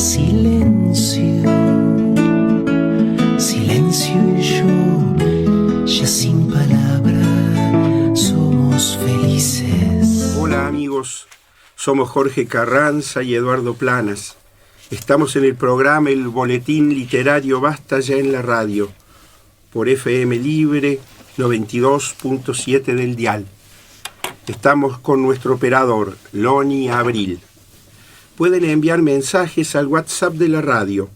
silencio, silencio y yo, ya sin palabra, somos felices. Hola amigos, somos Jorge Carranza y Eduardo Planas. Estamos en el programa El Boletín Literario Basta Ya en la Radio, por FM Libre 92.7 del dial. Estamos con nuestro operador, Loni Abril. Pueden enviar mensajes al WhatsApp de la radio,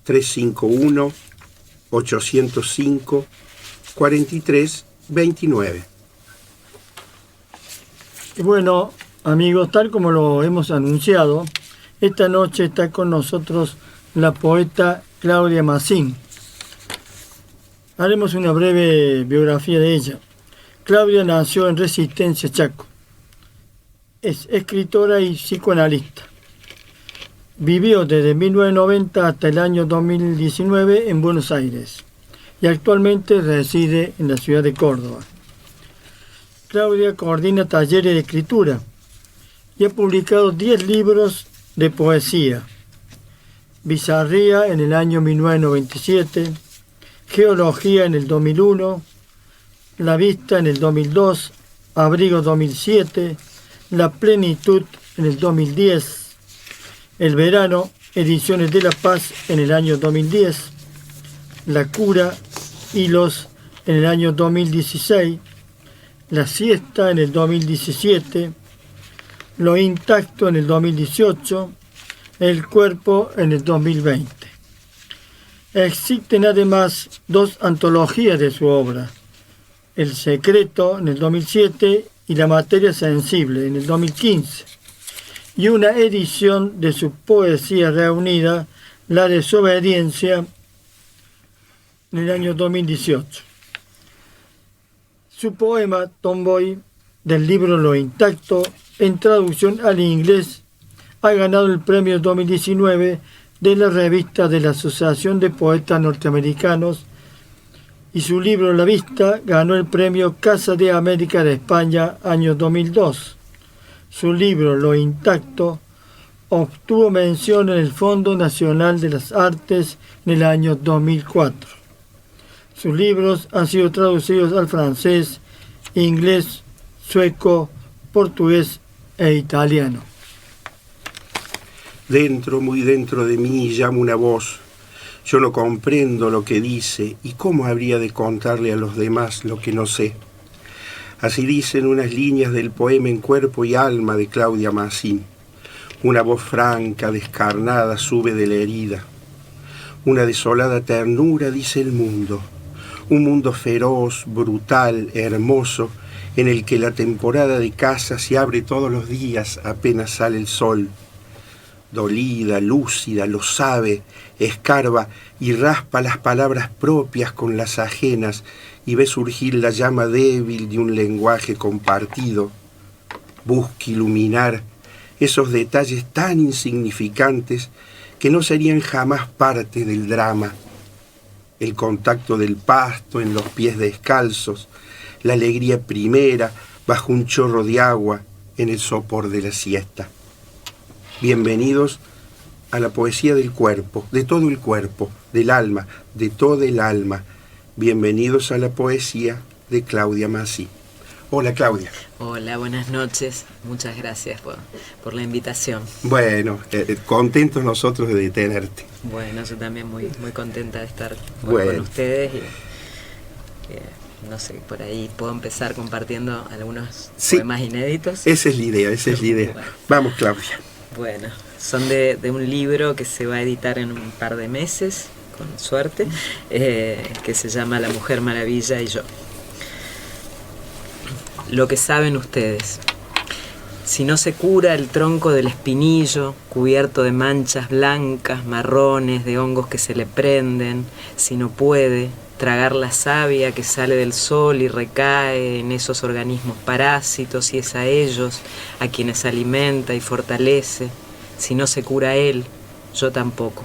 351-805-4329. Y bueno, amigos, tal como lo hemos anunciado, esta noche está con nosotros la poeta Claudia Massín. Haremos una breve biografía de ella. Claudia nació en Resistencia, Chaco. Es escritora y psicoanalista. Vivió desde 1990 hasta el año 2019 en Buenos Aires y actualmente reside en la ciudad de Córdoba. Claudia coordina talleres de escritura y ha publicado 10 libros de poesía. Bizarría en el año 1997, Geología en el 2001, La Vista en el 2002, Abrigo 2007, La Plenitud en el 2010, El Verano, Ediciones de La Paz en el año 2010, La Cura, Hilos en el año 2016, La Siesta en el 2017, Lo Intacto en el 2018, El Cuerpo en el 2020. Existen además 2 antologías de su obra, El Secreto en el 2007 y La Materia Sensible en el 2015, y una edición de su poesía reunida, La Desobediencia, en el año 2018. Su poema Tomboy, del libro Lo Intacto, en traducción al inglés, ha ganado el premio 2019 de la revista de la Asociación de Poetas Norteamericanos, y su libro La Vista ganó el premio Casa de América de España año 2002. Su libro Lo Intacto obtuvo mención en el Fondo Nacional de las Artes en el año 2004. Sus libros han sido traducidos al francés, inglés, sueco, portugués e italiano. Dentro, muy dentro de mí, llama una voz. Yo no comprendo lo que dice y cómo habría de contarle a los demás lo que no sé. Así dicen unas líneas del poema En Cuerpo y Alma de Claudia Massín. Una voz franca, descarnada, sube de la herida. Una desolada ternura dice el mundo. Un mundo feroz, brutal, hermoso, en el que la temporada de caza se abre todos los días apenas sale el sol. Dolida, lúcida, lo sabe, escarba y raspa las palabras propias con las ajenas y ve surgir la llama débil de un lenguaje compartido. Busca iluminar esos detalles tan insignificantes que no serían jamás parte del drama. El contacto del pasto en los pies descalzos, la alegría primera bajo un chorro de agua en el sopor de la siesta. Bienvenidos a la poesía del cuerpo, de todo el cuerpo, del alma, de todo el alma. Bienvenidos a la poesía de Claudia Massín. Hola Claudia. Hola, buenas noches. Muchas gracias por la invitación. Bueno, contentos nosotros de tenerte. Bueno, yo también muy contenta de estar con ustedes. No sé, por ahí puedo empezar compartiendo algunos poemas inéditos. Esa es la idea, Bueno. Vamos Claudia. Bueno, son de un libro que se va a editar en un par de meses, con suerte, que se llama La Mujer Maravilla y yo. Lo que saben ustedes. Si no se cura el tronco del espinillo, cubierto de manchas blancas, marrones, de hongos que se le prenden, si no puede tragar la savia que sale del sol y recae en esos organismos parásitos, y es a ellos a quienes alimenta y fortalece, si no se cura él, yo tampoco.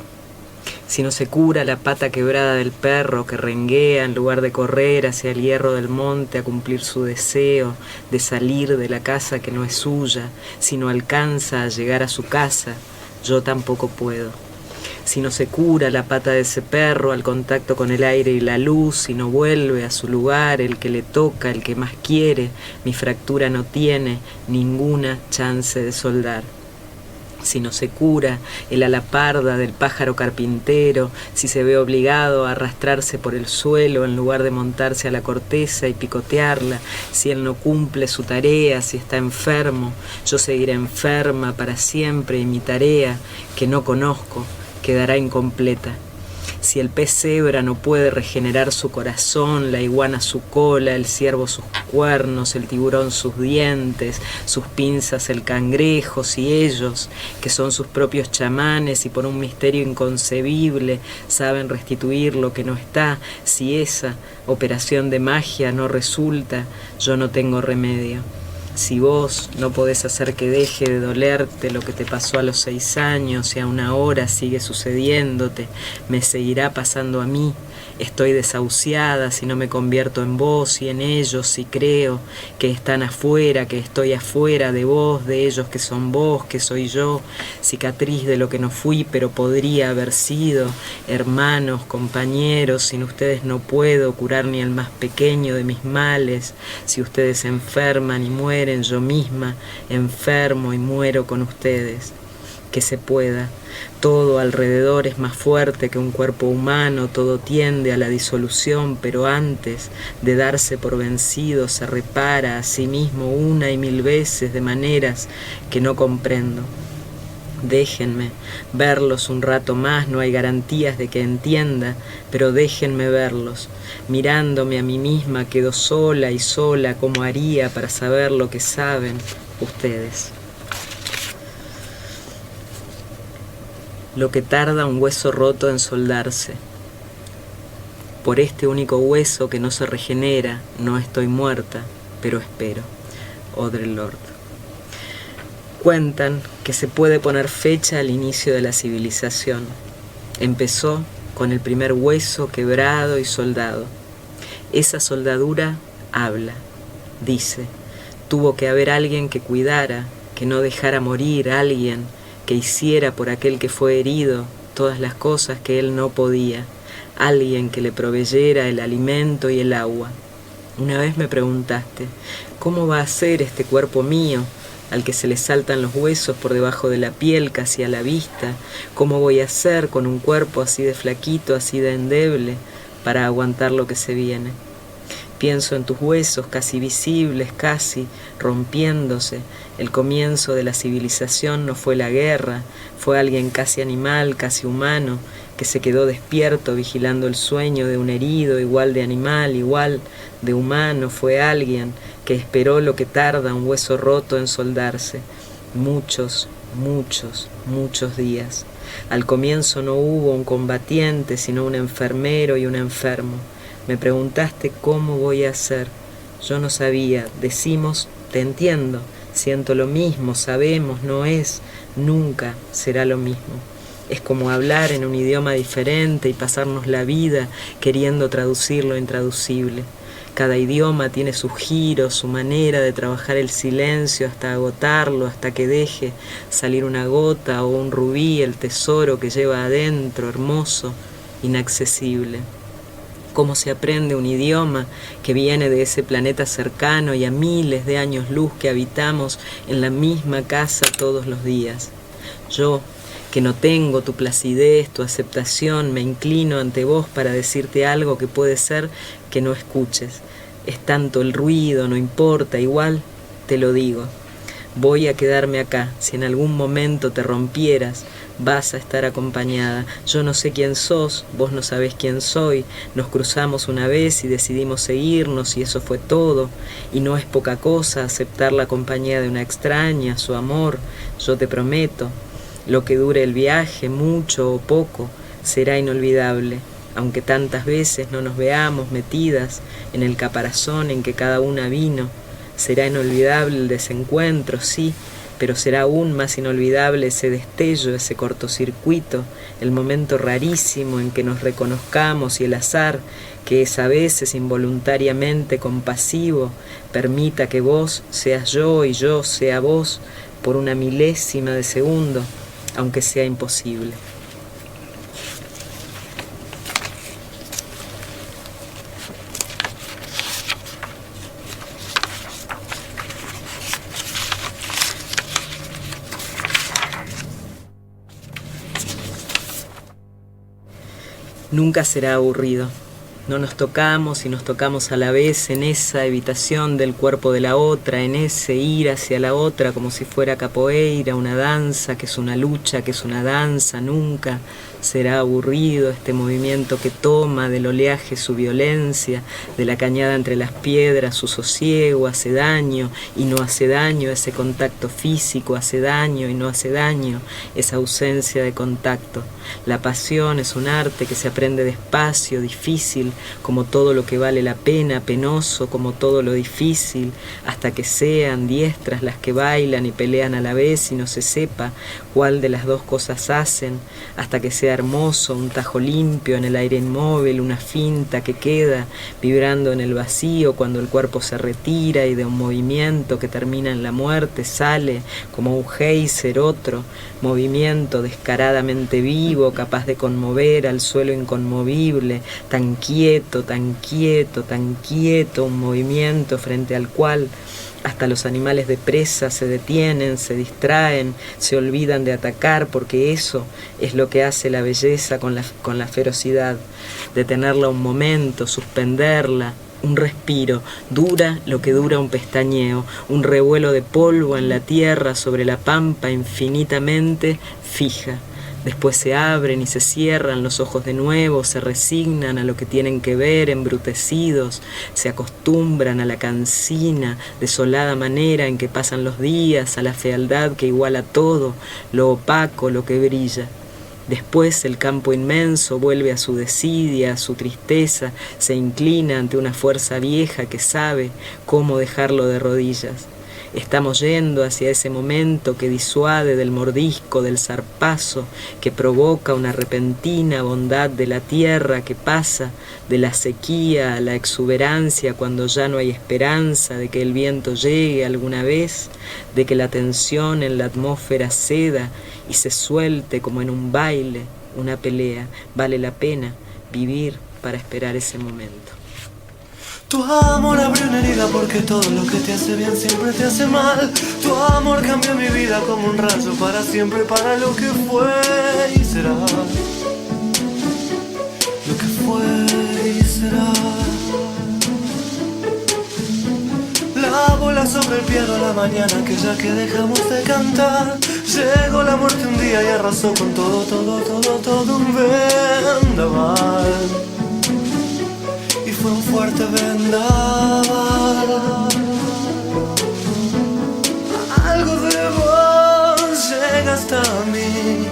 Si no se cura la pata quebrada del perro que renguea en lugar de correr hacia el hierro del monte a cumplir su deseo de salir de la casa que no es suya, si no alcanza a llegar a su casa, yo tampoco puedo. si no se cura la pata de ese perro al contacto con el aire y la luz, si no vuelve a su lugar el que le toca, el que más quiere, mi fractura no tiene ninguna chance de soldar. Si no se cura el ala parda del pájaro carpintero, si se ve obligado a arrastrarse por el suelo en lugar de montarse a la corteza y picotearla, si él no cumple su tarea, si está enfermo, yo seguiré enferma para siempre y mi tarea, que no conozco, quedará incompleta. Si el pez cebra no puede regenerar su corazón, la iguana su cola, el ciervo sus cuernos, el tiburón sus dientes, sus pinzas el cangrejo, si ellos, que son sus propios chamanes y por un misterio inconcebible saben restituir lo que no está, si esa operación de magia no resulta, yo no tengo remedio. Si vos no podés hacer que deje de dolerte lo que te pasó a los 6 años y aún ahora sigue sucediéndote, me seguirá pasando a mí. Estoy desahuciada si no me convierto en vos y en ellos, si creo que están afuera, que estoy afuera de vos, de ellos que son vos, que soy yo, cicatriz de lo que no fui pero podría haber sido, hermanos, compañeros, sin ustedes no puedo curar ni el más pequeño de mis males, si ustedes se enferman y mueren, yo misma enfermo y muero con ustedes. Que se pueda. Todo alrededor es más fuerte que un cuerpo humano, todo tiende a la disolución, pero antes de darse por vencido se repara a sí mismo 1 y 1000 veces de maneras que no comprendo. Déjenme verlos un rato más, no hay garantías de que entienda, pero déjenme verlos. Mirándome a mí misma quedo sola y sola, como haría para saber lo que saben ustedes. Lo que tarda un hueso roto en soldarse. Por este único hueso que no se regenera, no estoy muerta, pero espero. Audre Lorde. Cuentan que se puede poner fecha al inicio de la civilización. Empezó con el primer hueso quebrado y soldado. Esa soldadura habla, dice, tuvo que haber alguien que cuidara, que no dejara morir a alguien, que hiciera por aquel que fue herido todas las cosas que él no podía, alguien que le proveyera el alimento y el agua. Una vez me preguntaste, ¿cómo va a ser este cuerpo mío, al que se le saltan los huesos por debajo de la piel casi a la vista? ¿Cómo voy a hacer con un cuerpo así de flaquito, así de endeble, para aguantar lo que se viene? Pienso en tus huesos casi visibles, casi rompiéndose. El comienzo de la civilización no fue la guerra, fue alguien casi animal, casi humano, que se quedó despierto vigilando el sueño de un herido, igual de animal, igual de humano. Fue alguien que esperó lo que tarda un hueso roto en soldarse. Muchos, muchos, muchos días. Al comienzo no hubo un combatiente, sino un enfermero y un enfermo. Me preguntaste cómo voy a hacer. Yo no sabía. Decimos, te entiendo, siento lo mismo, sabemos, no es, nunca será lo mismo. Es como hablar en un idioma diferente y pasarnos la vida queriendo traducir lo intraducible. Cada idioma tiene su giro, su manera de trabajar el silencio hasta agotarlo, hasta que deje salir una gota o un rubí, el tesoro que lleva adentro, hermoso, inaccesible. Cómo se aprende un idioma que viene de ese planeta cercano y a miles de años luz que habitamos en la misma casa todos los días. Yo, que no tengo tu placidez, tu aceptación, me inclino ante vos para decirte algo que puede ser que no escuches. Es tanto el ruido, no importa, igual te lo digo. Voy a quedarme acá. Si en algún momento te rompieras, vas a estar acompañada. Yo no sé quién sos, vos no sabés quién soy. Nos cruzamos una vez y decidimos seguirnos y eso fue todo. Y no es poca cosa aceptar la compañía de una extraña, su amor. Yo te prometo, lo que dure el viaje, mucho o poco, será inolvidable. Aunque tantas veces no nos veamos metidas en el caparazón en que cada una vino, será inolvidable el desencuentro, sí, pero será aún más inolvidable ese destello, ese cortocircuito, el momento rarísimo en que nos reconozcamos y el azar, que es a veces involuntariamente compasivo, permita que vos seas yo y yo sea vos por una milésima de segundo, aunque sea imposible. Nunca será aburrido. No nos tocamos y nos tocamos a la vez en esa evitación del cuerpo de la otra, en ese ir hacia la otra como si fuera capoeira, una danza, que es una lucha, que es una danza. Nunca será aburrido este movimiento que toma del oleaje su violencia, de la cañada entre las piedras su sosiego, hace daño y no hace daño, ese contacto físico hace daño y no hace daño, esa ausencia de contacto. La pasión es un arte que se aprende despacio, difícil, como todo lo que vale la pena, penoso como todo lo difícil, hasta que sean diestras las que bailan y pelean a la vez y no se sepa cuál de las dos cosas hacen, hasta que sea hermoso, un tajo limpio en el aire inmóvil, una finta que queda vibrando en el vacío cuando el cuerpo se retira y de un movimiento que termina en la muerte sale como un geyser otro, movimiento descaradamente vivo, capaz de conmover al suelo inconmovible, tan quieto, tan quieto, tan quieto, un movimiento frente al cual hasta los animales de presa se detienen, se distraen, se olvidan de atacar, porque eso es lo que hace la belleza con la ferocidad, detenerla un momento, suspenderla, un respiro, dura lo que dura un pestañeo, un revuelo de polvo en la tierra sobre la pampa infinitamente fija. Después se abren y se cierran los ojos de nuevo, se resignan a lo que tienen que ver, embrutecidos, se acostumbran a la cansina, desolada manera en que pasan los días, a la fealdad que iguala todo, lo opaco, lo que brilla. Después el campo inmenso vuelve a su desidia, a su tristeza, se inclina ante una fuerza vieja que sabe cómo dejarlo de rodillas. Estamos yendo hacia ese momento que disuade del mordisco, del zarpazo, que provoca una repentina bondad de la tierra que pasa de la sequía a la exuberancia cuando ya no hay esperanza de que el viento llegue alguna vez, de que la tensión en la atmósfera ceda y se suelte como en un baile, una pelea. Vale la pena vivir para esperar ese momento. Tu amor abrió una herida porque todo lo que te hace bien siempre te hace mal. Tu amor cambió mi vida como un rayo para siempre, para lo que fue y será. Lo que fue y será. La bola sobre el piano a la mañana, aquella que dejamos de cantar. Llegó la muerte un día y arrasó con todo un vendaval. Y fue un fuerte vendaval. Algo de vos llega hasta mí.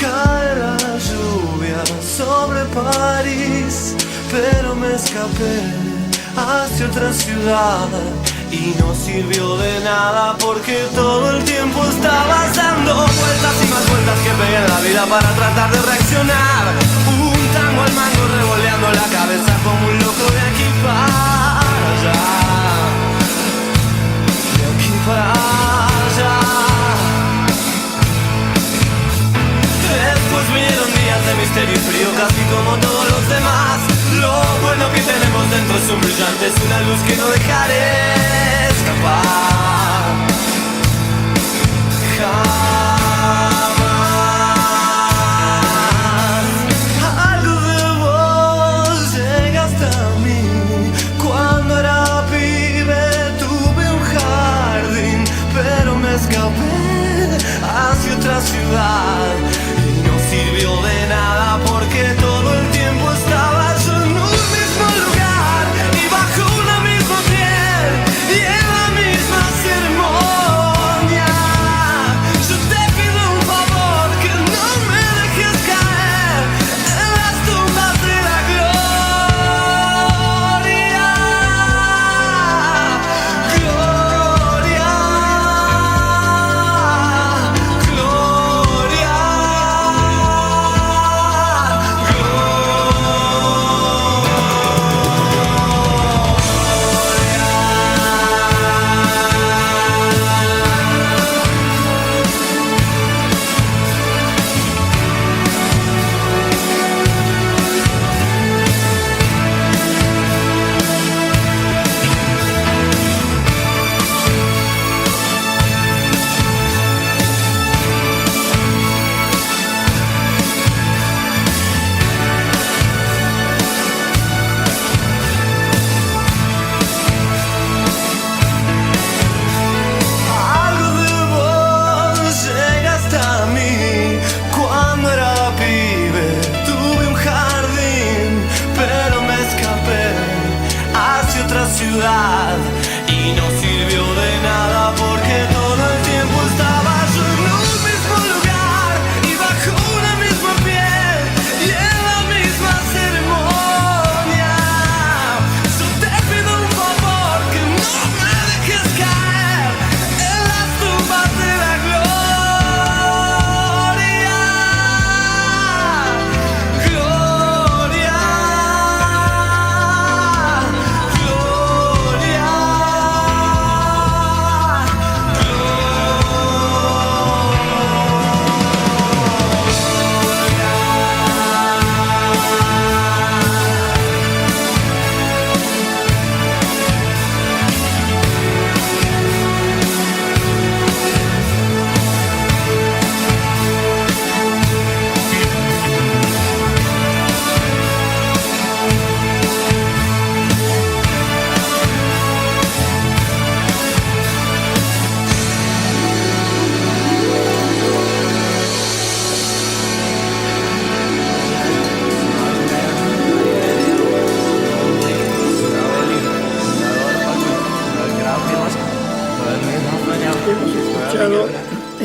Cae la lluvia sobre París, pero me escapé hacia otra ciudad y no sirvió de nada porque todo el tiempo estabas dando vueltas y más vueltas que pegué en la vida para tratar de reaccionar. Un tango al mango revoleando la cabeza como un loco de aquí para allá. De aquí para allá. Después vinieron días de misterio y frío casi como todos los demás. Lo bueno que tenemos dentro es un brillante, es una luz que no dejaré escapar jamás. Algo de vos llega hasta mí. Cuando era pibe tuve un jardín, pero me escapé hacia otra ciudad y no sirvió de nada porque todo el tiempo estaba yo en un mismo lugar y bajo una misma piel.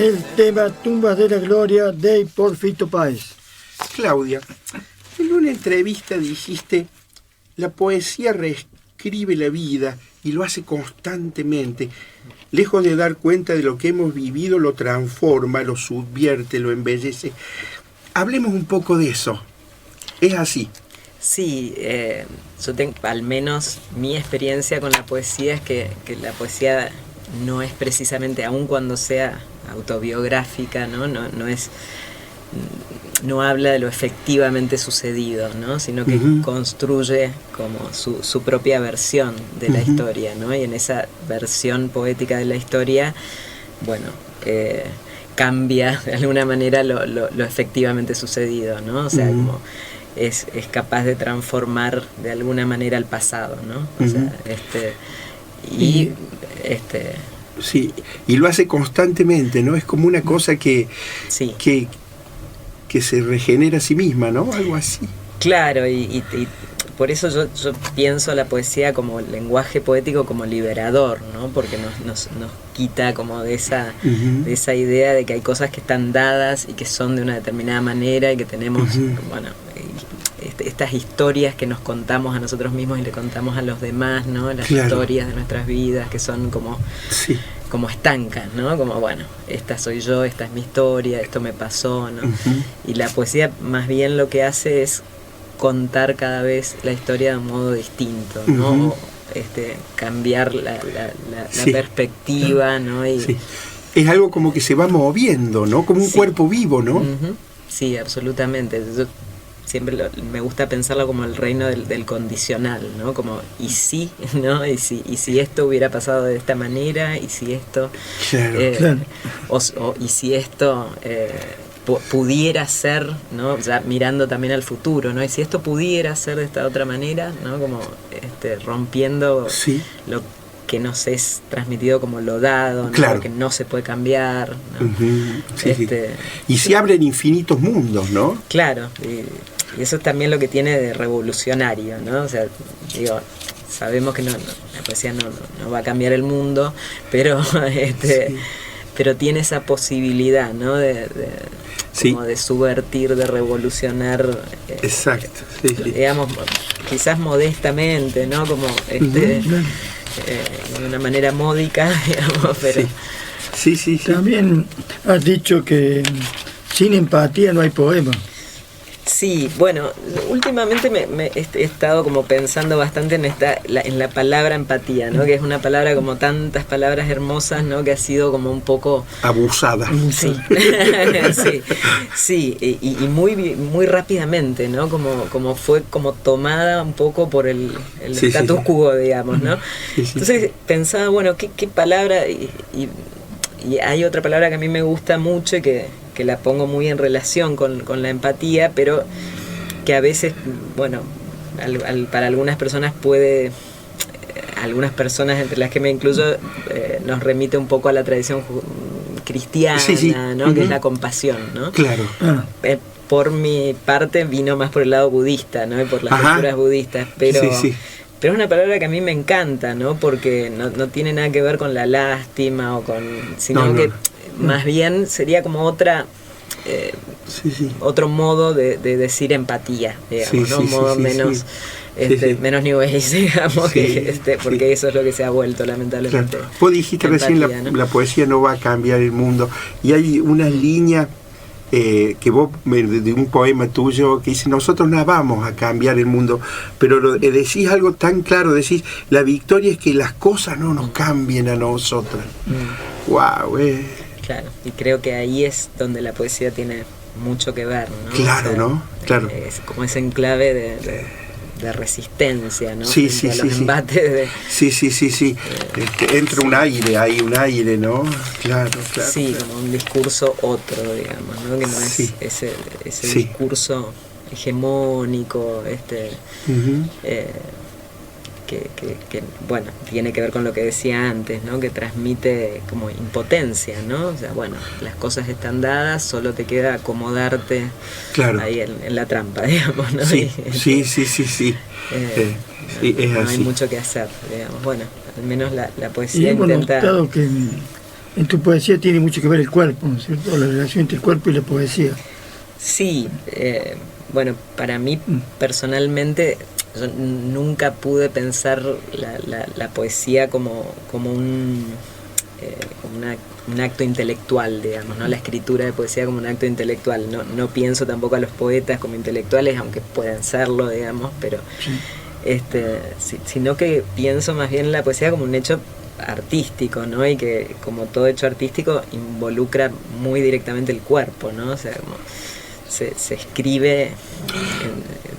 el tema Tumbas de la Gloria de por Fito Páez. Claudia, en una entrevista dijiste, la poesía reescribe la vida y lo hace constantemente. Lejos de dar cuenta de lo que hemos vivido, lo transforma, lo subvierte, lo embellece. Hablemos un poco de eso. ¿Es así? Sí, yo tengo, al menos mi experiencia con la poesía es que la poesía no es precisamente, aun cuando sea autobiográfica, no habla de lo efectivamente sucedido, ¿no? Sino que construye como su propia versión de la historia, ¿no? Y en esa versión poética de la historia, bueno, cambia de alguna manera lo efectivamente sucedido, ¿no? O sea, como es capaz de transformar de alguna manera el pasado, ¿no? O sea, Sí, y lo hace constantemente, ¿no? Es como una cosa que se regenera a sí misma, ¿no? Algo así. Claro, y por eso yo pienso la poesía como lenguaje poético como liberador, ¿no? Porque nos quita como de esa idea de que hay cosas que están dadas y que son de una determinada manera y que tenemos, bueno, estas historias que nos contamos a nosotros mismos y le contamos a los demás, ¿no? Las historias de nuestras vidas que son como, como estancas, ¿no? Como, bueno, esta soy yo, esta es mi historia, esto me pasó, ¿no? Y la poesía más bien lo que hace es contar cada vez la historia de un modo distinto, ¿no? O, cambiar la perspectiva, ¿no? Y, es algo como que se va moviendo, ¿no? Como un cuerpo vivo, ¿no? Sí, absolutamente. Yo siempre me gusta pensarlo como el reino del condicional, ¿no? Como, ¿y si, no? ¿Y si esto hubiera pasado de esta manera? ¿Y si esto? ¿Y si esto pudiera ser, ¿no? Ya mirando también al futuro, ¿no? Y si esto pudiera ser de esta otra manera, ¿no? Como rompiendo lo que nos es transmitido como lo dado, ¿no? Lo que no se puede cambiar, ¿no? Y se abren infinitos mundos, ¿no? Claro, y eso es también lo que tiene de revolucionario, ¿no? O sea, digo, sabemos que la poesía no va a cambiar el mundo, pero pero tiene esa posibilidad, ¿no? Como de subvertir, de revolucionar. Exacto. Digamos, quizás modestamente, ¿no? Como de una manera módica, digamos, pero... Sí. También has dicho que sin empatía no hay poema. Sí, bueno, últimamente he estado como pensando bastante en la palabra empatía, ¿no? Que es una palabra como tantas palabras hermosas, ¿no? Que ha sido como un poco abusada. Sí, y muy rápidamente, ¿no? Como fue como tomada un poco por el status quo, digamos, ¿no? Entonces pensaba, bueno, ¿qué palabra? Y hay otra palabra que a mí me gusta mucho y que la pongo muy en relación con la empatía, pero que a veces, bueno, para algunas personas algunas personas entre las que me incluyo, nos remite un poco a la tradición cristiana, ¿no? Que es la compasión, ¿no? Claro. Por mi parte vino más por el lado budista, ¿no? Y por las lecturas budistas, pero... Pero es una palabra que a mí me encanta, ¿no? Porque no tiene nada que ver con la lástima sino que más bien sería como otro modo de decir empatía, digamos, ¿no? Un modo menos menos New Age, digamos, porque eso es lo que se ha vuelto, lamentablemente. Claro. Vos dijiste recién, la poesía no va a cambiar el mundo, y hay una línea que vos, de un poema tuyo, que dice: nosotros no vamos a cambiar el mundo, pero decís algo tan claro, decís: la victoria es que las cosas no nos cambien a nosotras. Wow, Claro, y creo que ahí es donde la poesía tiene mucho que ver, ¿no? Claro, o sea, ¿no? Claro. Es como ese enclave de resistencia, ¿no? Sí, los embates sí. Entra un aire, ¿no? Claro. Sí, como un discurso otro, digamos, ¿no? Que no es ese discurso hegemónico, que bueno, tiene que ver con lo que decía antes, ¿no? Que transmite como impotencia, ¿no? O sea, bueno, las cosas están dadas, solo te queda acomodarte ahí en la trampa, digamos, ¿no? Sí. No hay mucho que hacer, digamos. Bueno, al menos la poesía y hemos intenta... notado que En tu poesía tiene mucho que ver el cuerpo, ¿no es cierto? La relación entre el cuerpo y la poesía. Sí, bueno, para mí personalmente yo nunca pude pensar la poesía como un acto intelectual, digamos, ¿no? La escritura de poesía como un acto intelectual. No pienso tampoco a los poetas como intelectuales, aunque puedan serlo, digamos, pero sino que pienso más bien la poesía como un hecho artístico, ¿no? Y que como todo hecho artístico involucra muy directamente el cuerpo, ¿no? O sea, como se escribe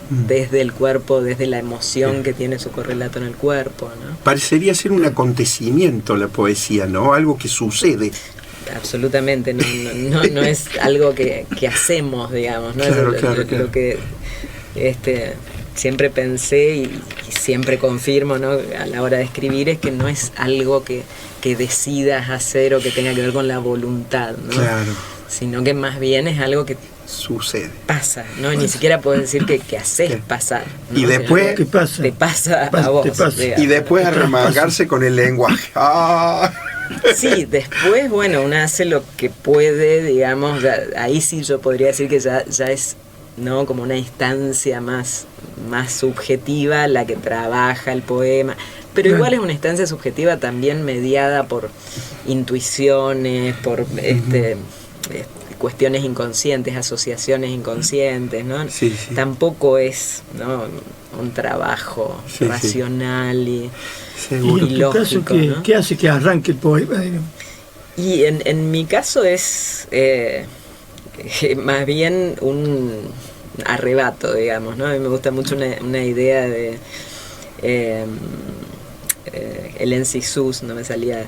desde el cuerpo, desde la emoción que tiene su correlato en el cuerpo, ¿no? Parecería ser un acontecimiento la poesía, ¿no? Algo que sucede. Absolutamente, no es algo que hacemos, digamos, ¿no? Claro, Lo que siempre pensé y siempre confirmo, ¿no? A la hora de escribir, es que no es algo que decidas hacer o que tenga que ver con la voluntad, ¿no? Claro. Sino que más bien es algo que Sucede. pasa, ¿no? Ni siquiera puedes decir que haces pasar, ¿no? Y después ¿Qué pasa? te pasa a vos, Te pasa. digamos. Y después arremangarse con el lenguaje. ¡Ah! Sí, después, bueno, uno hace lo que puede, digamos, ahí sí yo podría decir que ya es, ¿no? Como una instancia más subjetiva la que trabaja el poema, pero igual es una instancia subjetiva también mediada por intuiciones, por cuestiones inconscientes, asociaciones inconscientes, ¿no? Sí. Tampoco es, ¿no? Un trabajo Sí. racional y Seguro. Y en tu caso, lógico, ¿no? ¿qué hace que arranque el poema, digamos? Y en mi caso es más bien un arrebato, digamos, ¿no? A mí me gusta mucho una idea de Hélène Cixous, no me salía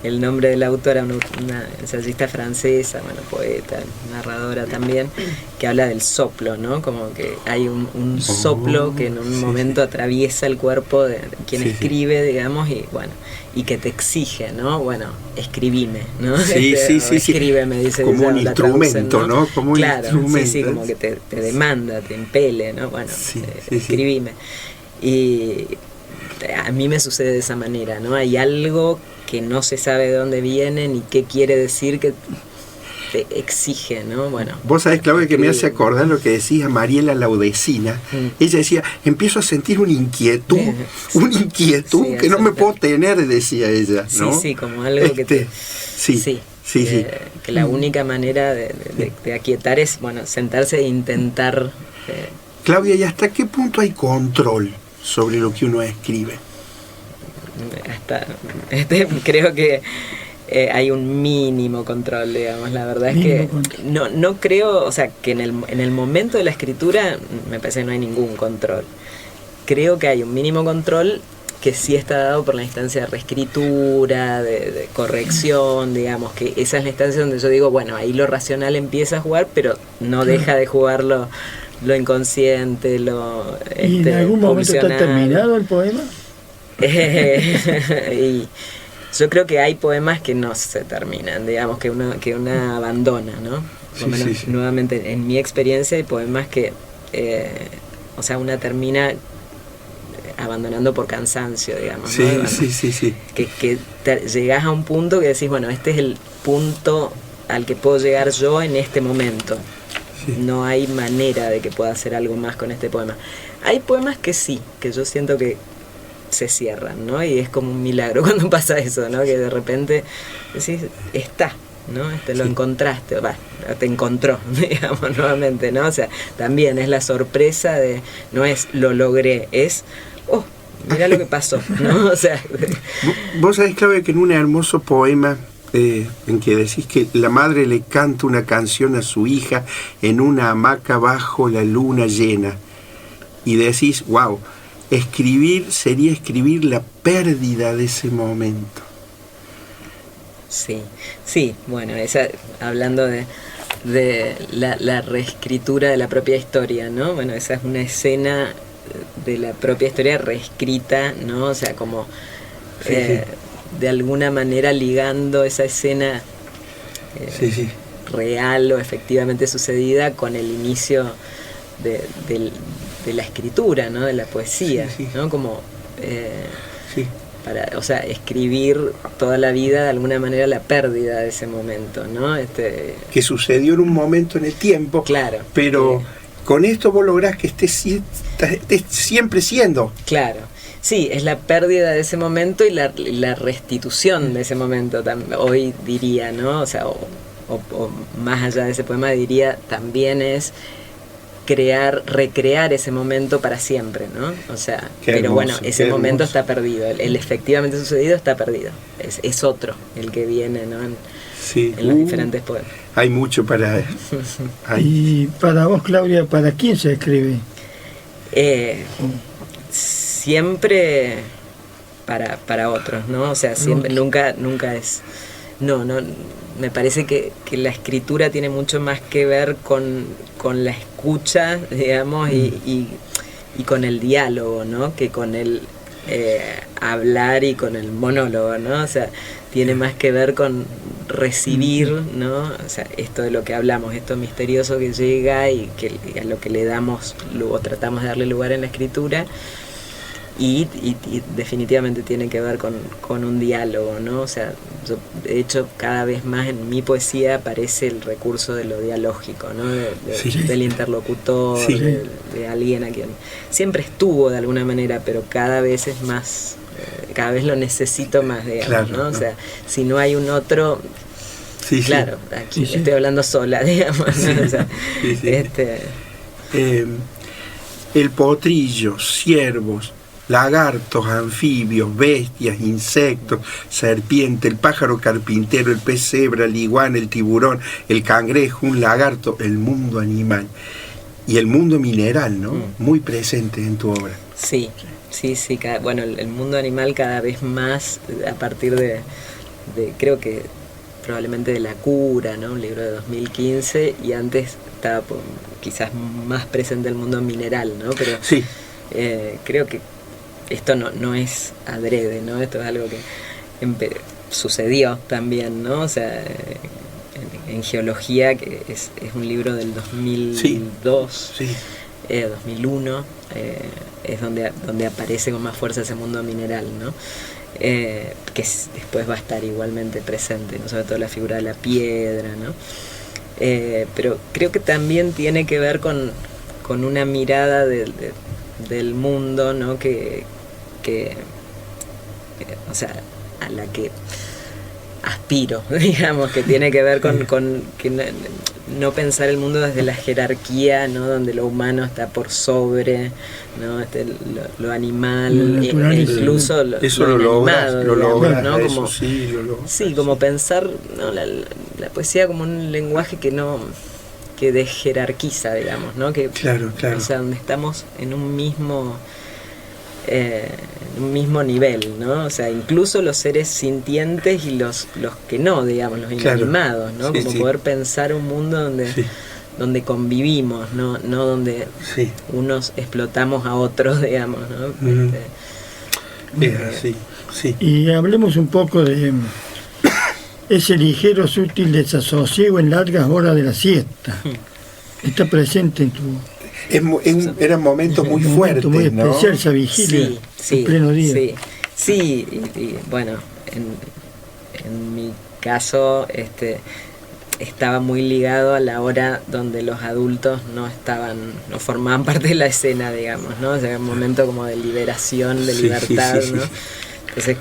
el nombre de la autora, una ensayista francesa, bueno, poeta, narradora también, que habla del soplo, ¿no? Como que hay un soplo que en un momento atraviesa el cuerpo de quien escribe, digamos, y bueno, y que te exige, ¿no? Bueno, escribime, ¿no? Sí. Escríbeme, dice como ella, un la traducen, instrumento, ¿no? Como un claro, instrumento. sí, como que te demanda, te impele, ¿no? Bueno, Sí. escribime. Y a mí me sucede de esa manera, ¿no? Hay algo que no se sabe de dónde viene ni qué quiere decir que te exige, ¿no? Bueno. Vos sabés, Claudia, que me hace acordar lo que decía Mariela Laudecina. Ella decía, empiezo a sentir una inquietud Sí, que no me puedo tener, decía ella, ¿no? Sí, como algo que te... Sí. Que la única manera de aquietar es, bueno, sentarse e intentar... Claudia, ¿y hasta qué punto hay control sobre lo que uno escribe? Creo que hay un mínimo control, digamos. La verdad es que no creo, o sea, que en el momento de la escritura me parece que no hay ningún control. Creo que hay un mínimo control que sí está dado por la instancia de reescritura, de corrección, digamos, que esa es la instancia donde yo digo, bueno, ahí lo racional empieza a jugar, pero no deja de jugar lo inconsciente, ¿Y en algún momento está pulsional. terminado el poema? Y yo creo que hay poemas que no se terminan, digamos, que una abandona, ¿no? Por lo menos, nuevamente, en mi experiencia hay poemas que, o sea, una termina abandonando por cansancio, digamos, Sí, ¿no? Bueno, sí. Que llegás a un punto que decís, bueno, este es el punto al que puedo llegar yo en este momento. Sí. No hay manera de que pueda hacer algo más con este poema. Hay poemas que sí, que yo siento que se cierran, ¿no? Y es como un milagro cuando pasa eso, ¿no? Que de repente decís, está, ¿no? Lo encontraste, te encontró, digamos, nuevamente, ¿no? O sea, también es la sorpresa de, no es lo logré, es, mirá lo que pasó, ¿no? O sea... Vos sabés, Claudia, que en un hermoso poema en que decís que la madre le canta una canción a su hija en una hamaca bajo la luna llena, y decís, wow, escribir sería escribir la pérdida de ese momento. Sí, bueno, hablando de la reescritura de la propia historia, ¿no? Bueno, esa es una escena de la propia historia reescrita, ¿no? O sea, como de alguna manera ligando esa escena real o efectivamente sucedida con el inicio de la escritura, ¿no? De la poesía, ¿no? Como o sea, escribir toda la vida de alguna manera la pérdida de ese momento, ¿no? Que sucedió en un momento en el tiempo, claro, pero con esto vos lográs que estés siempre siendo. Claro, sí, es la pérdida de ese momento y la restitución de ese momento, hoy diría, ¿no? O sea, o más allá de ese poema diría, también es recrear ese momento para siempre, ¿no? O sea, qué pero hermoso, bueno, ese momento hermoso. está perdido, el efectivamente sucedido está perdido, es otro el que viene, ¿no? Sí. En los diferentes poemas. Hay mucho para... Y para vos, Claudia, ¿para quién se escribe? Siempre para otros, ¿no? O sea, siempre, nunca es... No, me parece que la escritura tiene mucho más que ver con la escucha, digamos, y con el diálogo, ¿no? Que con el hablar y con el monólogo, ¿no? O sea, tiene más que ver con recibir, ¿no? O sea, esto de lo que hablamos, esto misterioso que llega y a lo que le damos, o tratamos de darle lugar en la escritura. Y definitivamente tiene que ver con un diálogo, ¿no? O sea, de hecho, cada vez más en mi poesía aparece el recurso de lo dialógico, ¿no? Del interlocutor, sí. de alguien a quien siempre estuvo de alguna manera, pero cada vez es más, cada vez lo necesito más, digamos, claro, ¿no? O sea, si no hay un otro... Sí, claro, aquí estoy hablando sola, digamos, ¿no? O sea, el potrillo, ciervos, lagartos, anfibios, bestias, insectos, serpiente, el pájaro carpintero, el pez cebra, el iguana, el tiburón, el cangrejo, un lagarto, el mundo animal y el mundo mineral, ¿no? Muy presente en tu obra. Sí. Bueno, el mundo animal cada vez más a partir de creo que probablemente de La Cura, ¿no? Un libro de 2015, y antes estaba quizás más presente el mundo mineral, ¿no? Pero sí. Creo que esto no es adrede, ¿no? Esto es algo que sucedió también, ¿no? O sea, en geología, que es un libro del 2002, sí. 2001, es donde aparece con más fuerza ese mundo mineral, ¿no? Que después va a estar igualmente presente, ¿no? Sobre todo la figura de la piedra, ¿no? Pero creo que también tiene que ver con una mirada del mundo, ¿no? Que o sea, a la que aspiro, digamos, que tiene que ver con que no pensar el mundo desde la jerarquía, ¿no? Donde lo humano está por sobre, ¿no? Lo animal, incluso lo inanimado, lo logras, ¿no? eso Como, sí, lo logras. Sí, como pensar, ¿no? La poesía como un lenguaje que desjerarquiza, digamos, ¿no? Que, claro. O sea, donde estamos en un mismo nivel, ¿no? O sea, incluso los seres sintientes y los que no, digamos, los inanimados, ¿no? Sí, como poder pensar un mundo donde convivimos, no donde unos explotamos a otros, digamos, ¿no? Sí. Y hablemos un poco de ese ligero, sutil desasosiego en largas horas de la siesta. Está presente en tu... Eran momentos muy fuertes, muy ¿no? especial esa vigilia, en pleno día. Sí, y bueno, en mi caso, estaba muy ligado a la hora donde los adultos no formaban parte de la escena, digamos, ¿no? O sea, un momento como de liberación, de libertad, ¿no? Entonces,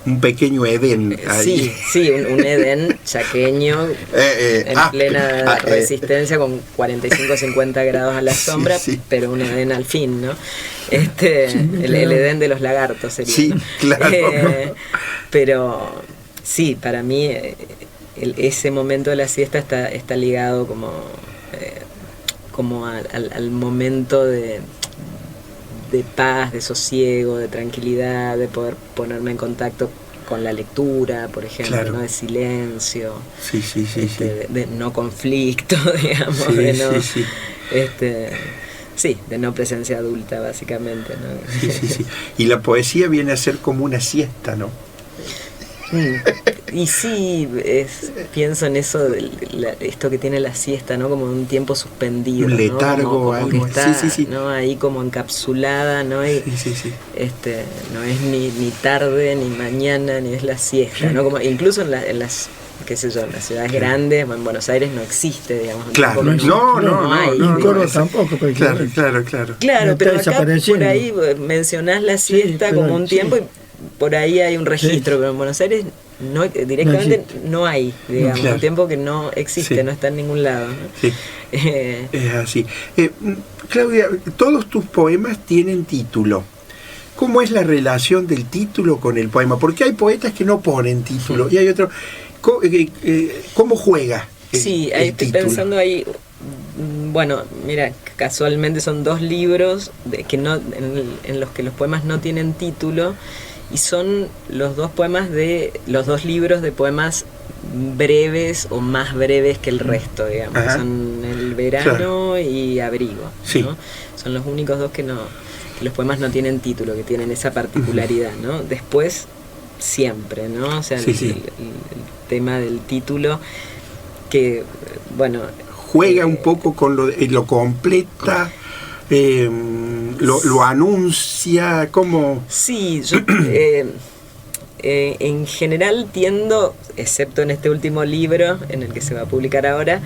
un pequeño Edén ahí. Sí, un Edén chaqueño en plena resistencia con 45-50 grados a la sombra, pero un Edén al fin, ¿no? El Edén de los lagartos sería. Sí, claro. Pero sí, para mí ese momento de la siesta está ligado como al momento de paz, de sosiego, de tranquilidad, de poder ponerme en contacto con la lectura, por ejemplo, ¿no? De silencio, de no conflicto, digamos, de no presencia adulta, básicamente, ¿no? Y la poesía viene a ser como una siesta, ¿no? Y sí, pienso en eso, esto que tiene la siesta, ¿no? Como un tiempo suspendido, un letargo, ¿no? Como algo. que está, Sí. ¿no? Ahí como encapsulada, ¿no? Y, Sí. no es ni tarde, ni mañana, ni es la siesta, ¿no? Como, incluso en las, qué sé yo, en las ciudades grandes, en Buenos Aires no existe, digamos. Claro, no hay. En Córdoba no, tampoco, por ejemplo. Claro. Claro, Está pero acá desapareciendo. por ahí mencionás la Sí, siesta pero como un sí. tiempo y por ahí hay un registro, pero en Buenos Aires directamente no hay, digamos, Claro. un tiempo que no existe, Sí. no está en ningún lado, ¿no? Sí. Es así. Claudia, todos tus poemas tienen título. ¿Cómo es la relación del título con el poema? Porque hay poetas que no ponen título y hay otros... ¿Cómo juega Sí, el estoy título? pensando ahí, bueno, mira, casualmente son dos libros en los que los poemas no tienen título y son los dos libros de poemas breves o más breves que el resto, digamos. Ajá. Son El verano y Abrigo, Sí. ¿no? Son los únicos dos que los poemas no tienen título, que tienen esa particularidad, ¿no? Después, siempre, ¿no? O sea, Sí. el tema del título, que, bueno... Juega un poco con lo completa, lo anuncia, como... Sí, yo en general tiendo, excepto en este último libro, en el que se va a publicar ahora,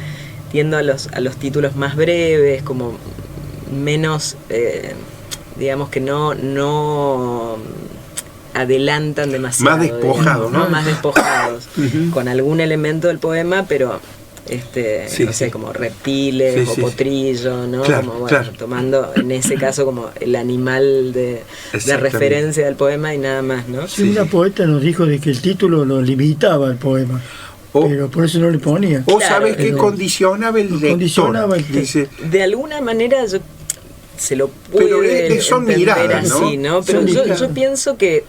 tiendo a los títulos más breves, como menos, digamos que no adelantan demasiado. Más despojados, digamos, ¿no? Más despojados, Ujú. con algún elemento del poema, pero... Sí, no sé, sí. como reptiles Sí, o sí. potrillo, ¿no? Claro, como, bueno, claro. tomando en ese caso como el animal de Exactamente. referencia del poema y nada más, ¿no? Sí, una poeta nos dijo de que el título lo limitaba al poema, O- pero por eso no le ponía. O Claro, sabes que pero- condicionaba el lector. condicionaba el Dice, De alguna manera se lo Pero puede son entender miradas, ¿no? así, ¿no? Pero Son yo miradas. pienso que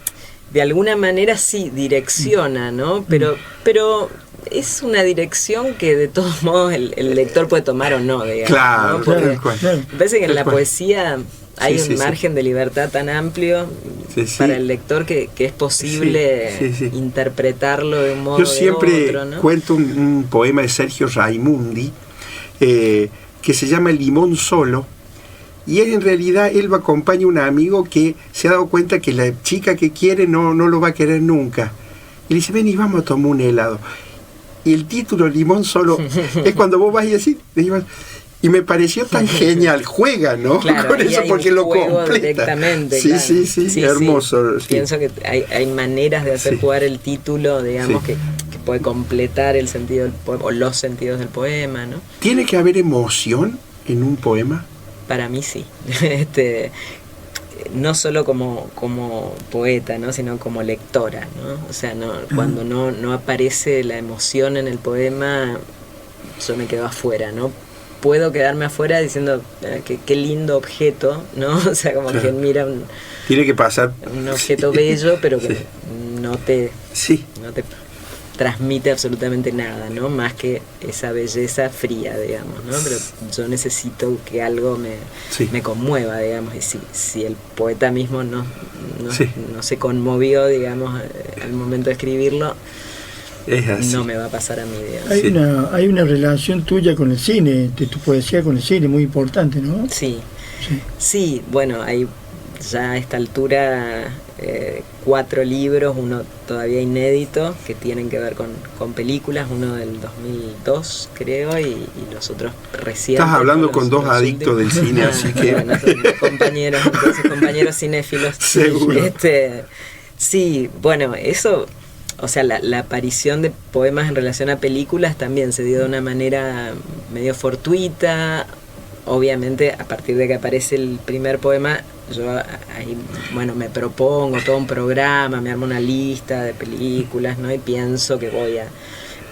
de alguna manera sí direcciona, ¿no? Pero es una dirección que de todos modos el lector puede tomar o no, digamos. Claro, ¿no? Porque tal cual. me parece que en Tal la cual. poesía hay Sí, un sí. margen de libertad tan amplio Sí, sí. para el lector que es posible Sí. interpretarlo de un modo Yo o de siempre otro, ¿no? cuento un poema de Sergio Raimundi que se llama Limón Solo, y él en realidad él acompaña a un amigo que se ha dado cuenta que la chica que quiere no lo va a querer nunca. Y le dice, ven y vamos a tomar un helado. Y el título Limón Solo es cuando vos vas y decís, y me pareció tan genial, juega, ¿no? Claro, Con ahí eso hay porque un lo juego completa. directamente, Sí, claro. sí, hermoso. Sí. Pienso que hay maneras de hacer Sí. jugar el título, digamos, Sí. que puede completar el sentido del poema, o los sentidos del poema, ¿no? ¿Tiene que haber emoción en un poema? Para mí sí. No solo como poeta, ¿no? Sino como lectora, ¿no? O sea, cuando no aparece la emoción en el poema, yo me quedo afuera, ¿no? Puedo quedarme afuera diciendo qué lindo objeto, ¿no? O sea, como Claro. quien mira Tiene que pasar. un objeto bello, pero que Sí. no te Sí, transmite absolutamente nada, ¿no? Más que esa belleza fría, digamos, ¿no? Pero yo necesito que algo Sí. me conmueva, digamos, y si el poeta mismo no Sí. se conmovió, digamos, al momento de escribirlo, es así. no me va a pasar a mí, digamos. Hay, Sí. hay una relación tuya con el cine, de tu poesía con el cine, muy importante, ¿no? Sí, Sí. sí, bueno, hay ya a esta altura 4 libros, uno todavía inédito, que tienen que ver con películas, uno del 2002 creo, y los otros recientes. Estás hablando ¿no? con dos adictos del cine, así que- Bueno, son compañeros cinéfilos. Seguro. Sí, bueno, eso, o sea, la aparición de poemas en relación a películas también se dio de una manera medio fortuita. Obviamente, a partir de que aparece el primer poema, yo ahí, bueno, me propongo todo un programa, me armo una lista de películas, ¿no? Y pienso que voy a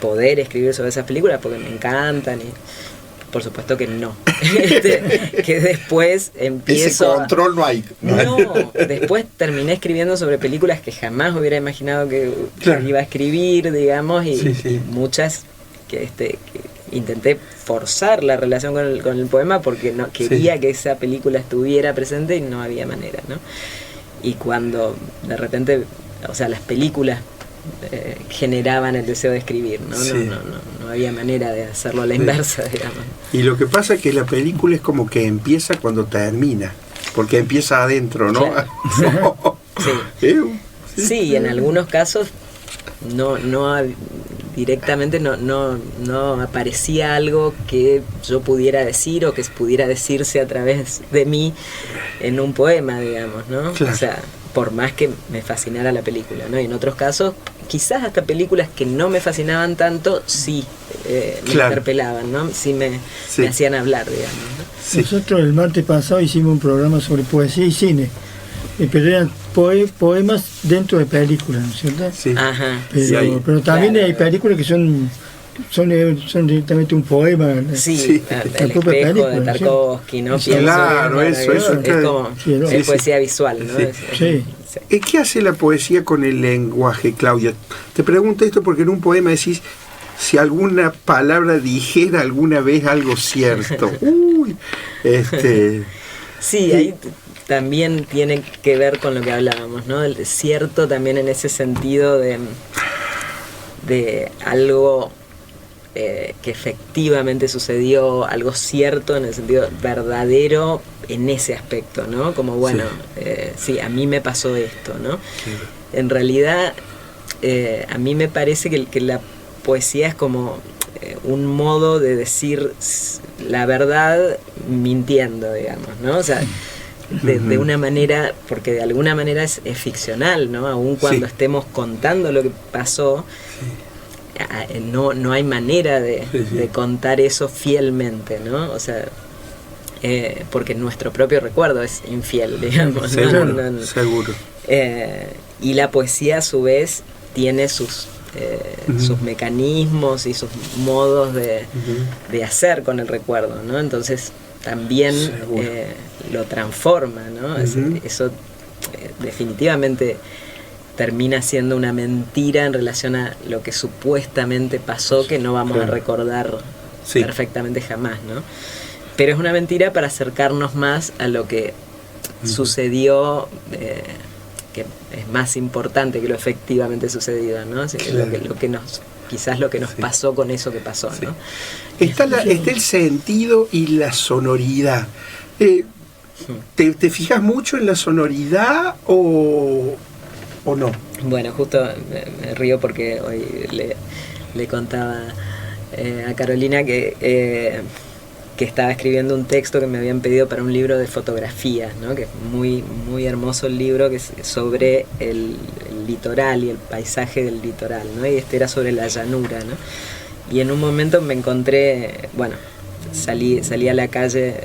poder escribir sobre esas películas porque me encantan y por supuesto que no. Que después empiezo Ese control no hay. No, después terminé escribiendo sobre películas que jamás hubiera imaginado que Claro. iba a escribir, digamos, y, Sí, sí. y muchas que intenté forzar la relación con el poema porque no quería que esa película estuviera presente y no había manera, ¿no? Y cuando de repente, o sea, las películas generaban el deseo de escribir, ¿no? Sí. No había manera de hacerlo a la inversa, digamos. Y lo que pasa es que la película es como que empieza cuando termina, porque empieza adentro, ¿no? Claro. Sí, y en algunos casos directamente no aparecía algo que yo pudiera decir o que pudiera decirse a través de mí en un poema, digamos, ¿no? Claro. O sea, por más que me fascinara la película, ¿no? Y en otros casos, quizás hasta películas que no me fascinaban tanto, sí me Claro. interpelaban, ¿no? Sí me hacían hablar, digamos, ¿no? Sí. Nosotros el martes pasado hicimos un programa sobre poesía y cine, pero eran poemas dentro de películas, ¿no es cierto? Sí. Ajá. Pero también Claro. hay películas que son directamente un poema. Sí, Sí. El La propia espejo de película, ¿sí? Tarkovsky, ¿no? Sí, Pienso, claro, eso es como Sí, ¿no? es Sí, poesía visual, ¿no? Sí. Sí. ¿Qué hace la poesía con el lenguaje, Claudia? Te pregunto esto porque en un poema decís, si alguna palabra dijera alguna vez algo cierto. Uy, Sí, ahí también tiene que ver con lo que hablábamos, ¿no? El cierto también en ese sentido de algo que efectivamente sucedió, algo cierto en el sentido verdadero en ese aspecto, ¿no? Como, bueno, sí, a mí me pasó esto, ¿no? Sí. En realidad, a mí me parece que la poesía es como un modo de decir la verdad mintiendo, digamos, ¿no? O sea, de una manera, porque de alguna manera es ficcional, ¿no? Aun cuando estemos contando lo que pasó, no hay manera de contar eso fielmente, ¿no? O sea, porque nuestro propio recuerdo es infiel, digamos, Seguro, ¿no? seguro. Y la poesía a su vez tiene sus mecanismos y sus modos de hacer con el recuerdo, ¿no? Entonces también lo transforma, ¿no? Eso definitivamente termina siendo una mentira en relación a lo que supuestamente pasó, que no vamos a recordar perfectamente jamás, ¿no? Pero es una mentira para acercarnos más a lo que sucedió, que es más importante que lo efectivamente sucedido, ¿no? Así que quizás lo que nos pasó con eso que pasó, ¿no? Está el sentido y la sonoridad. ¿Te fijas mucho en la sonoridad o no? Bueno, justo me río porque hoy le contaba a Carolina que estaba escribiendo un texto que me habían pedido para un libro de fotografías, ¿no? Que es muy, muy hermoso el libro, que es sobre el litoral y el paisaje del litoral, ¿no? Y este era sobre la llanura, ¿no? Y en un momento me encontré, bueno, salí a la calle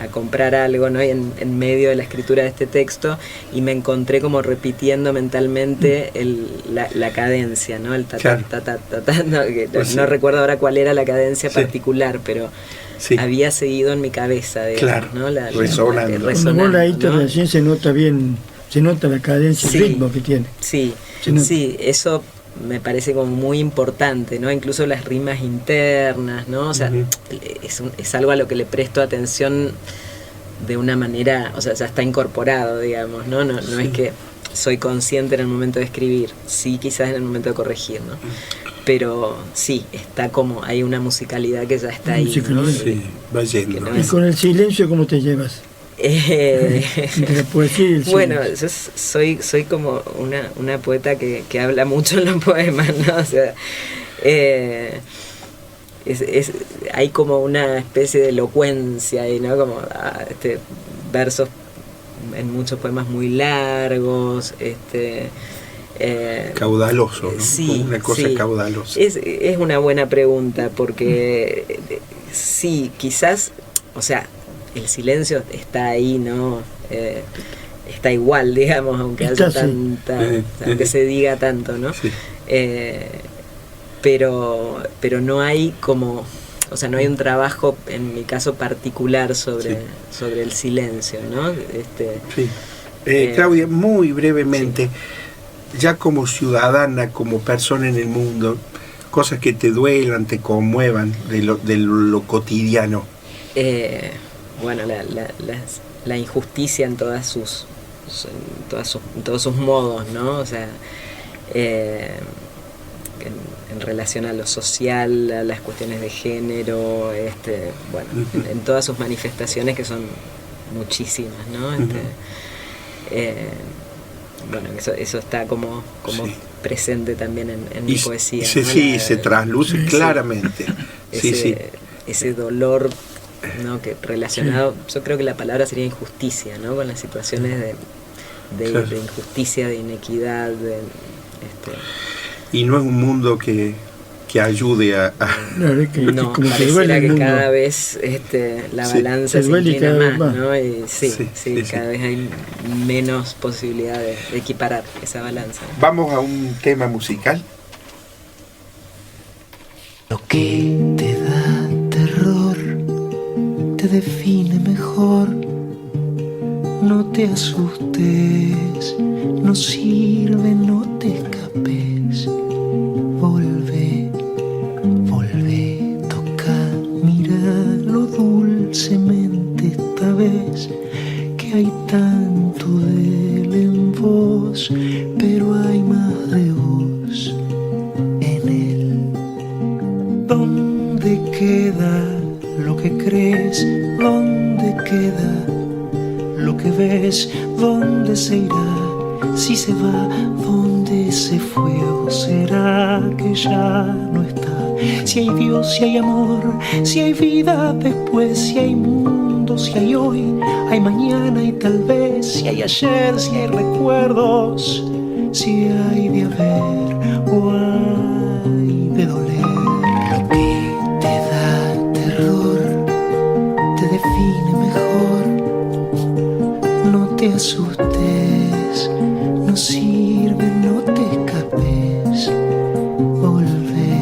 a comprar algo, ¿no? Y en medio de la escritura de este texto, y me encontré como repitiendo mentalmente la cadencia, ¿no? El ta ta ta ta ta, ta, no, que no recuerdo ahora cuál era la cadencia particular, pero había seguido en mi cabeza, digamos, ¿no? Resonando. Cuando vos leíste recién se nota bien, se nota la cadencia, el ritmo que tiene. Sí, eso me parece como muy importante, ¿no? Incluso las rimas internas, ¿no? O sea, es algo a lo que le presto atención de una manera, o sea, ya está incorporado, digamos, ¿no? No es que soy consciente en el momento de escribir, sí, quizás en el momento de corregir, ¿no? Pero sí, está como, hay una musicalidad que ya está ahí, ¿no? Sí, va yendo. No ¿Y es... con el silencio cómo te llevas? Entre la poesía y el Bueno, silencio. yo soy como una poeta que habla mucho en los poemas, ¿no? O sea, hay como una especie de elocuencia ahí, ¿no? Como versos en muchos poemas muy largos, caudaloso, ¿no? Sí, Una cosa caudalosa. Es una buena pregunta, porque sí, quizás, o sea, el silencio está ahí, ¿no? Está igual, digamos, aunque haya aunque se diga tanto, ¿no? Sí. Pero no hay como, o sea, no hay un trabajo, en mi caso particular, sobre el silencio, ¿no? Sí. Claudia, muy brevemente, ya como ciudadana, como persona en el mundo, cosas que te duelan, te conmuevan de lo cotidiano. Bueno, la injusticia en todos sus modos, ¿no? O sea, en relación a lo social, a las cuestiones de género, bueno, en todas sus manifestaciones, que son muchísimas, ¿no? Bueno, eso está como Sí. presente también en mi poesía, Sí, ¿no? sí, se trasluce claramente. Ese dolor, ¿no? Que relacionado, yo creo que la palabra sería injusticia, ¿no? Con las situaciones Claro. de injusticia, de inequidad, Y no es un mundo que ayude a Claro, es que no, como que duele pareciera el que mundo. cada vez la Sí. balanza Se se duele inclina cada vez más, más. ¿no? Y Sí, cada vez hay menos posibilidad de equiparar esa balanza. Vamos a un tema musical. Lo que te da terror te define mejor. No te asustes, no sirve, no te escapes. Volve, volve, toca, míralo dulcemente esta vez. Que hay tanto de él en vos, pero hay más de vos en él. ¿Dónde queda lo que crees? ¿Dónde queda lo que ves? ¿Dónde se irá? Si se va, ¿dónde se fue? ¿O será que ya no está? Si hay Dios, si hay amor, si hay vida después, si hay mundo, si hay hoy, hay mañana y tal vez, si hay ayer, si hay recuerdos, si hay de haber o hay de doler. Lo que te da terror te define mejor. No te asustes, no sirve, no te escapes. Volve,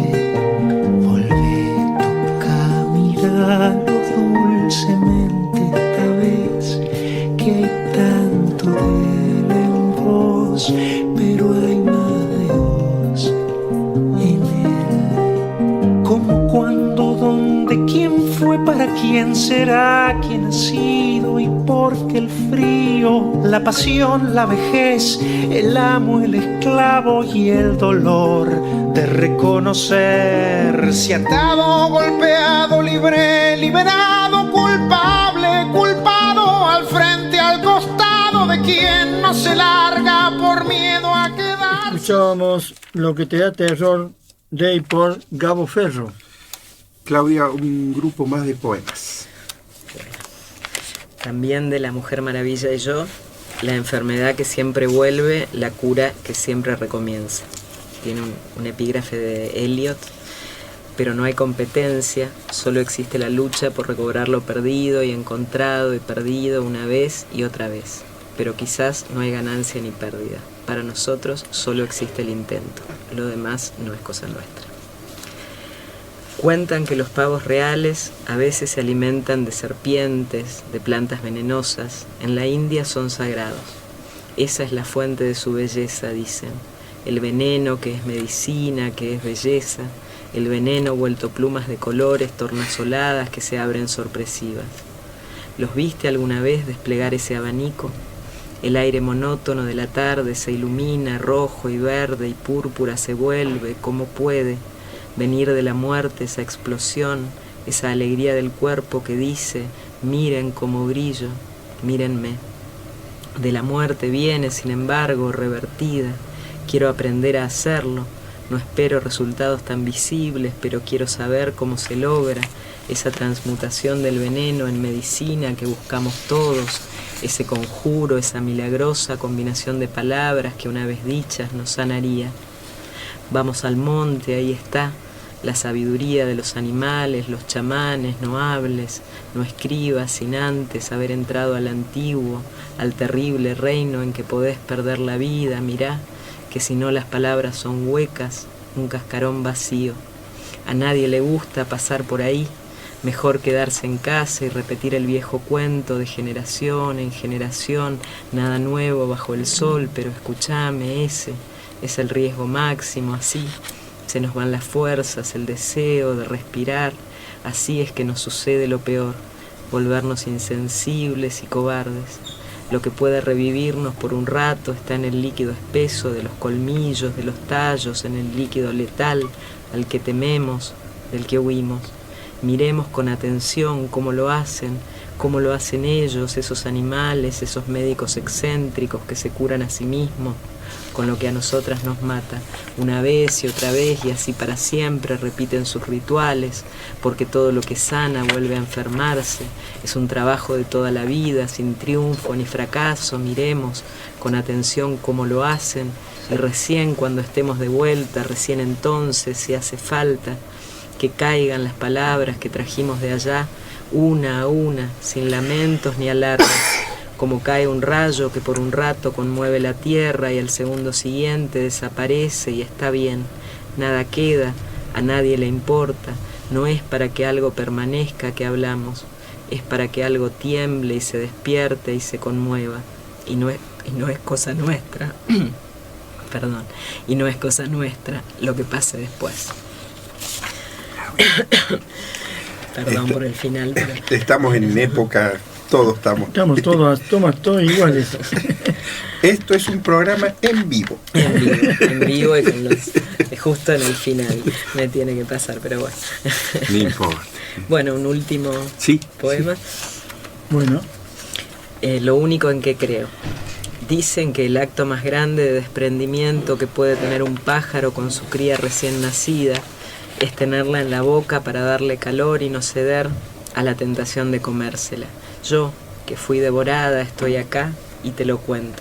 volve, toca, míralo dulcemente esta vez. Que hay tanto de él en vos, pero hay más de vos en él. ¿Cómo, cuándo, dónde, quién fue, para quién será, quién ha sido y por qué el frío, la pasión, la vejez, el amo, el esclavo y el dolor de reconocerse atado, golpeado, libre, liberado, culpable, culpado, al frente, al costado de quien no se larga por miedo a quedar. Escuchábamos Lo que te da terror de y por Gabo Ferro. Claudia, un grupo más de poemas. También de La Mujer Maravilla y yo, la enfermedad que siempre vuelve, la cura que siempre recomienza. Tiene un epígrafe de Eliot. Pero no hay competencia, solo existe la lucha por recobrar lo perdido y encontrado y perdido una vez y otra vez. Pero quizás no hay ganancia ni pérdida. Para nosotros solo existe el intento, lo demás no es cosa nuestra. Cuentan que los pavos reales a veces se alimentan de serpientes, de plantas venenosas. En la India son sagrados. Esa es la fuente de su belleza, dicen. El veneno que es medicina, que es belleza. El veneno vuelto plumas de colores tornasoladas que se abren sorpresivas. ¿Los viste alguna vez desplegar ese abanico? El aire monótono de la tarde se ilumina, rojo y verde y púrpura se vuelve, como puede venir de la muerte esa explosión, esa alegría del cuerpo que dice, miren cómo brillo, mírenme. De la muerte viene, sin embargo, revertida. Quiero aprender a hacerlo. No espero resultados tan visibles, pero quiero saber cómo se logra esa transmutación del veneno en medicina que buscamos todos, ese conjuro, esa milagrosa combinación de palabras que una vez dichas nos sanaría. Vamos al monte, ahí está, la sabiduría de los animales, los chamanes, no hables, no escribas sin antes haber entrado al antiguo, al terrible reino en que podés perder la vida, mirá, que si no las palabras son huecas, un cascarón vacío. A nadie le gusta pasar por ahí, mejor quedarse en casa y repetir el viejo cuento de generación en generación, nada nuevo bajo el sol, pero escúchame, ese es el riesgo máximo, así se nos van las fuerzas, el deseo de respirar, así es que nos sucede lo peor, volvernos insensibles y cobardes. Lo que puede revivirnos por un rato está en el líquido espeso de los colmillos, de los tallos, en el líquido letal al que tememos, del que huimos. Miremos con atención cómo lo hacen ellos, esos animales, esos médicos excéntricos que se curan a sí mismos, con lo que a nosotras nos mata. Una vez y otra vez y así para siempre repiten sus rituales, porque todo lo que sana vuelve a enfermarse. Es un trabajo de toda la vida, sin triunfo ni fracaso. Miremos con atención cómo lo hacen, y recién cuando estemos de vuelta, recién entonces, si hace falta, que caigan las palabras que trajimos de allá, una a una, sin lamentos ni alardes, como cae un rayo que por un rato conmueve la tierra y al segundo siguiente desaparece y está bien. Nada queda, a nadie le importa. No es para que algo permanezca que hablamos, es para que algo tiemble y se despierte y se conmueva. Y no es cosa nuestra, perdón, y no es cosa nuestra lo que pase después. Perdón por el final. Pero... Estamos en época, todos estamos. Estamos todos iguales. Esto es un programa en vivo. En vivo y con los, justo en el final me tiene que pasar, pero bueno. No importa. Bueno, un último poema. Sí. Bueno. Lo único en que creo. Dicen que el acto más grande de desprendimiento que puede tener un pájaro con su cría recién nacida es tenerla en la boca para darle calor y no ceder a la tentación de comérsela. Yo, que fui devorada, estoy acá y te lo cuento.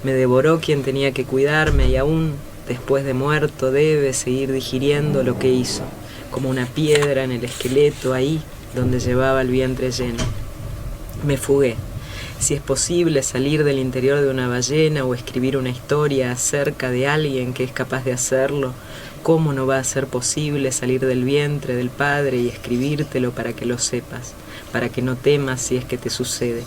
Me devoró quien tenía que cuidarme y aún después de muerto debe seguir digiriendo lo que hizo, como una piedra en el esqueleto ahí donde llevaba el vientre lleno. Me fugué. Si es posible salir del interior de una ballena o escribir una historia acerca de alguien que es capaz de hacerlo, ¿cómo no va a ser posible salir del vientre del Padre y escribírtelo para que lo sepas, para que no temas si es que te sucede?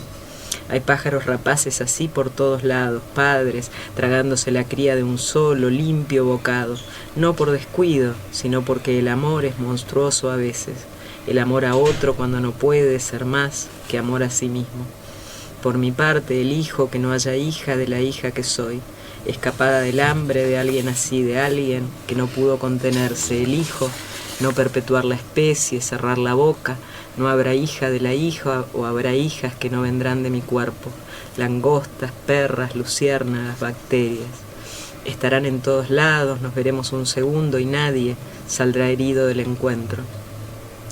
Hay pájaros rapaces así por todos lados, padres tragándose la cría de un solo limpio bocado, no por descuido, sino porque el amor es monstruoso a veces, el amor a otro cuando no puede ser más que amor a sí mismo. Por mi parte, elijo que no haya hija de la hija que soy, escapada del hambre de alguien así, de alguien que no pudo contenerse. Elijo no perpetuar la especie, cerrar la boca. No habrá hija de la hija o habrá hijas que no vendrán de mi cuerpo. Langostas, perras, luciérnagas, bacterias. Estarán en todos lados, nos veremos un segundo y nadie saldrá herido del encuentro.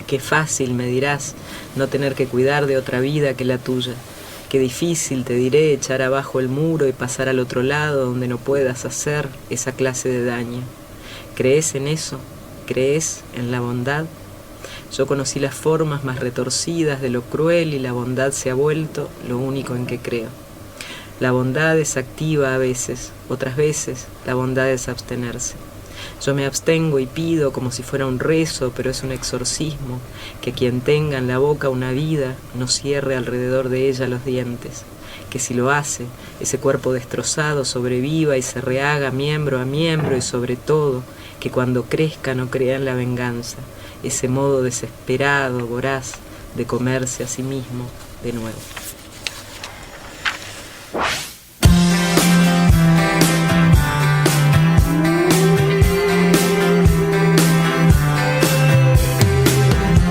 Qué fácil, me dirás, no tener que cuidar de otra vida que la tuya. Qué difícil, te diré, echar abajo el muro y pasar al otro lado donde no puedas hacer esa clase de daño. ¿Crees en eso? ¿Crees en la bondad? Yo conocí las formas más retorcidas de lo cruel y la bondad se ha vuelto lo único en que creo. La bondad es activa a veces, otras veces la bondad es abstenerse. Yo me abstengo y pido como si fuera un rezo, pero es un exorcismo, que quien tenga en la boca una vida no cierre alrededor de ella los dientes, que si lo hace, ese cuerpo destrozado sobreviva y se rehaga miembro a miembro y sobre todo, que cuando crezca no crea en la venganza, ese modo desesperado, voraz, de comerse a sí mismo de nuevo.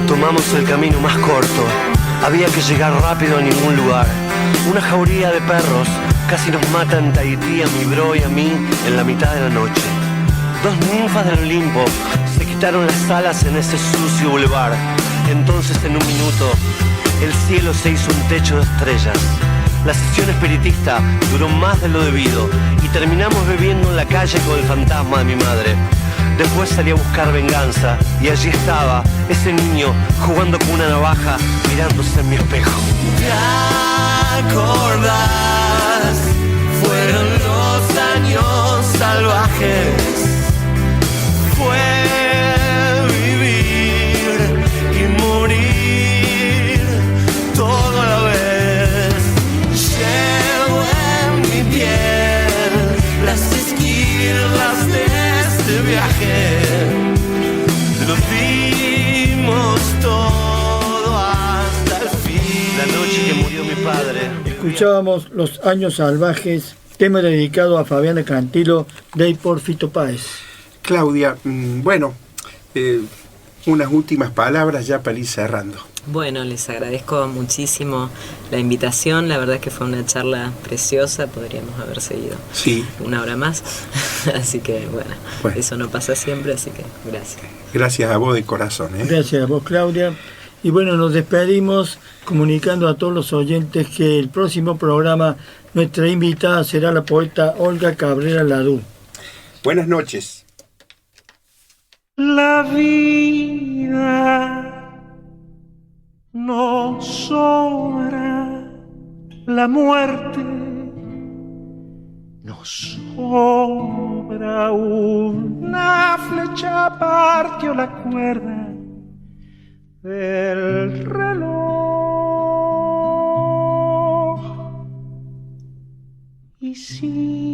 Tomamos el camino más corto, había que llegar rápido a ningún lugar. Una jauría de perros casi nos mata en Tahití a mi bro y a mí en la mitad de la noche. Dos ninfas del Olimpo se quitaron las alas en ese sucio bulevar. Entonces en un minuto el cielo se hizo un techo de estrellas. La sesión espiritista duró más de lo debido y terminamos bebiendo en la calle con el fantasma de mi madre. Después salí a buscar venganza y allí estaba ese niño jugando con una navaja mirándose en mi espejo. ¿Te acordás? Fueron los años salvajes. Fue vivir y morir todo a la vez. Llevo en mi piel las esquirlas de este viaje. Lo dimos todo hasta el fin. La noche que murió mi padre Escuchábamos Los Años Salvajes, tema dedicado a Fabiana Cantilo de por Fito Páez. Claudia, bueno, unas últimas palabras ya para ir cerrando. Bueno, les agradezco muchísimo la invitación, la verdad es que fue una charla preciosa, podríamos haber seguido Sí. una hora más, así que bueno, eso no pasa siempre, así que gracias. Gracias a vos de corazón. Gracias a vos, Claudia. Y bueno, nos despedimos comunicando a todos los oyentes que el próximo programa nuestra invitada será la poeta Olga Cabrera Ladú. Buenas noches. La vida no sobra, la muerte no sobra, una flecha partió la cuerda del reloj y sí